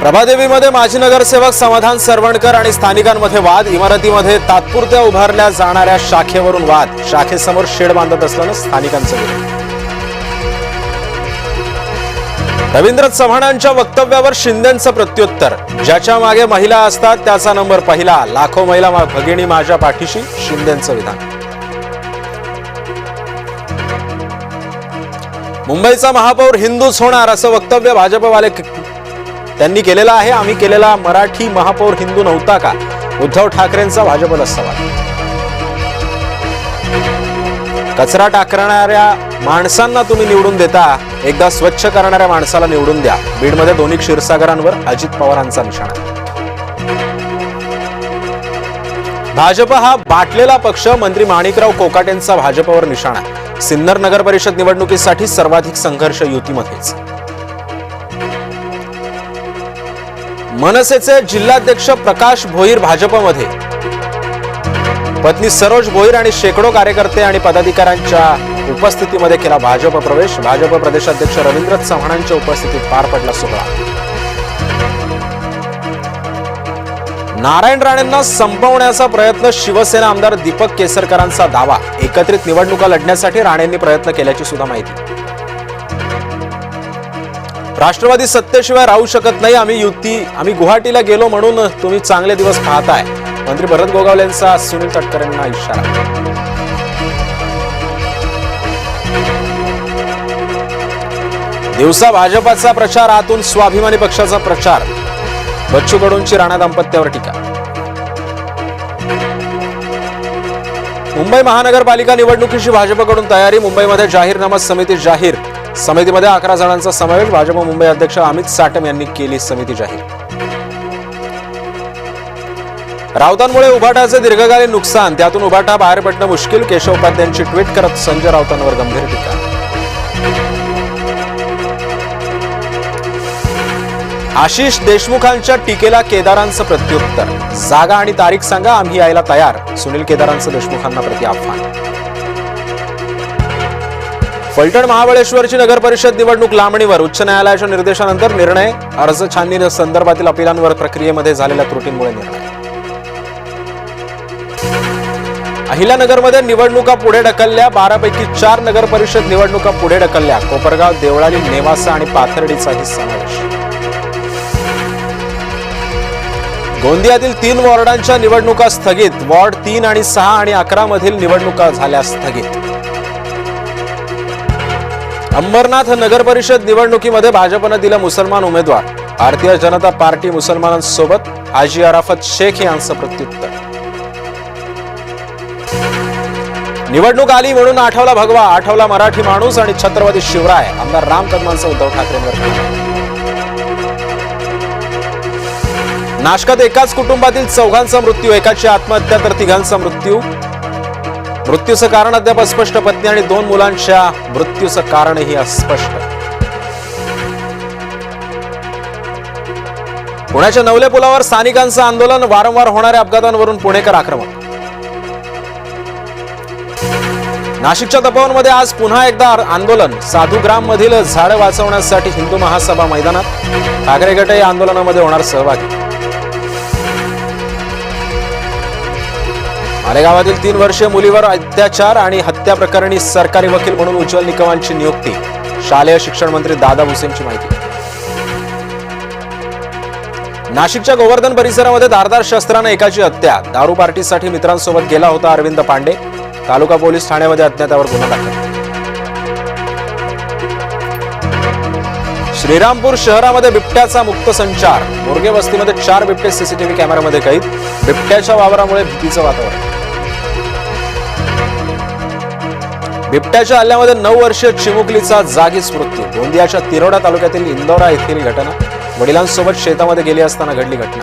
प्रभादेवीमध्ये माजी नगरसेवक समाधान सरवणकर आणि स्थानिकांमध्ये वाद. इमारतीमध्ये तात्पुरत्या उभारल्या जाणाऱ्या शाखेवरून वाद. शाखेसमोर शेड बांधत असल्यानं स्थानिकांचं विरोध. रवींद्र चव्हाणांच्या वक्तव्यावर शिंदेंचं प्रत्युत्तर. ज्याच्या मागे महिला असतात त्याचा नंबर पहिला. लाखो महिला भगिनी माझ्या पाठीशी, शिंदेंचं विधान. मुंबईचा महापौर हिंदूच होणार असं वक्तव्य भाजपवाले त्यांनी केलेलं आहे. आम्ही केलेला मराठी महापौर हिंदू नव्हता का? उद्धव ठाकरेंचा भाजपला सवाल. कचरा टाकणाऱ्या माणसांना तुम्ही निवडून देता, एकदा स्वच्छ करणाऱ्या माणसाला निवडून द्या. बीडमध्ये दोन्ही क्षीरसागरांवर अजित पवारांचा निशाणा. भाजप हा बाटलेला पक्ष. मंत्री माणिकराव कोकाटेंचा भाजपवर निशाणा. सिन्नर नगर परिषद निवडणुकीसाठी सर्वाधिक संघर्ष युतीमध्येच. मनसेचे जिल्हाध्यक्ष प्रकाश भोईर भाजपमध्ये. पत्नी सरोज भोईर आणि शेकडो कार्यकर्ते आणि पदाधिकाऱ्यांच्या उपस्थितीमध्ये केला भाजप प्रवेश. भाजप प्रदेशाध्यक्ष रवींद्र चव्हाणांच्या उपस्थितीत पार पडला सोहळा. नारायण राणेंना संपवण्याचा प्रयत्न. शिवसेना आमदार दीपक केसरकरांचा दावा. एकत्रित निवडणुका लढण्यासाठी राणेंनी प्रयत्न केल्याची सुद्धा माहिती. राष्ट्रवादी सत्तेशिवाय राहू शकत नाही. आम्ही गुवाहाटीला गेलो म्हणून तुम्ही चांगले दिवस पाहताय. मंत्री भरत गोगावलेंचा सुनील तटकरेंना इशारा. दिवसा भाजपाचा प्रचार, आतून स्वाभिमानी पक्षाचा प्रचार. बच्चू कडूंची राणा दाम्पत्यावर टीका. मुंबई महानगरपालिका निवडणुकीची भाजपकडून तयारी. मुंबईमध्ये जाहीरनामा समिती जाहीर. समितीमध्ये 11 जणांचा समावेश. भाजप मुंबई अध्यक्ष अमित साटम यांनी केली समिती जाहीर. राऊतांमुळे उभाटाचे दीर्घकालीन नुकसान, त्यातून उभाटा बाहेर पडणं मुश्किल. केशव उपाध्यायांची ट्विट करत संजय राऊतांवर गंभीर टीका. आशिष देशमुखांच्या टीकेला केदारांचं प्रत्युत्तर. जागा आणि तारीख सांगा, आम्ही यायला तयार. सुनील केदारांचं देशमुखांना प्रति आव्हान. फलटण महाबळेश्वरची नगर परिषद निवडणूक लांबणीवर. उच्च न्यायालयाच्या निर्देशानंतर निर्णय. अर्ज छाननी संदर्भातील अपीलांवर प्रक्रियेमध्ये झालेल्या त्रुटींमुळे निर्णय. अहिल्यानगरमध्ये निवडणुका पुढे ढकलल्या. 12 पैकी 4 नगर परिषद निवडणुका पुढे ढकलल्या. कोपरगाव, देवळाली, नेवासा आणि पाथर्डीचाही समावेश. गोंदियातील 3 वॉर्डांच्या निवडणुका स्थगित. वॉर्ड 3 आणि 6 आणि 11 मधील निवडणुका झाल्या स्थगित. अंबरनाथ नगर परिषद निवडणुकीमध्ये भाजपनं दिलं मुसलमान उमेदवार. भारतीय जनता पार्टी मुसलमानांसोबत. हाजी अराफत शेख यांचं प्रत्युत्तर. निवडणूक आली म्हणून आठवला भगवा. आठवला मराठी माणूस आणि छत्रपती शिवराय. आमदार राम कदमांचा उद्धव ठाकरेंवर. नाशकात एकाच कुटुंबातील 4घांचा मृत्यू. एकाची आत्महत्या तर 3घांचा मृत्यू. मृत्यूचं कारण अद्याप अस्पष्ट. पत्नी आणि 2 मुलांच्या मृत्यूचं कारणही अस्पष्ट. पुण्याच्या नवले पुलावर स्थानिकांचं आंदोलन. वारंवार होणाऱ्या अपघातांवरून पुणेकर आक्रमक. नाशिकच्या तपोवनमध्ये आज पुन्हा एकदा आंदोलन. साधुग्राम मधील झाडं वाचवण्यासाठी हिंदू महासभा मैदानात. ठाकरे गटही आंदोलनामध्ये होणार सहभागी. मालेगावातील 3 वर्षीय मुलीवर अत्याचार आणि हत्या प्रकरणी सरकारी वकील म्हणून उज्ज्वल निकमांची नियुक्ती. शालेय शिक्षण मंत्री दादा भुसेंची माहिती. नाशिकच्या गोवर्धन परिसरामध्ये धारदार शस्त्रानं एकाची हत्या. दारू पार्टीसाठी मित्रांसोबत गेला होता अरविंद पांडे. तालुका पोलीस ठाण्यामध्ये अज्ञातावर गुन्हा दाखल. श्रीरामपूर शहरामध्ये बिबट्याचा मुक्त संचार. मोरगे वस्तीमध्ये 4 बिबटे सीसीटीव्ही कॅमेऱ्यामध्ये कैद. बिबट्याच्या वावरामुळे भीतीचं वातावरण. बिबट्याच्या हल्ल्यामध्ये 9 वर्षीय चिमुकलीचा जागीच मृत्यू. गोंदियाच्या तिरोडा तालुक्यातील इंदोरा येथील घटना. वडिलांसोबत शेतामध्ये गेली असताना घडली घटना.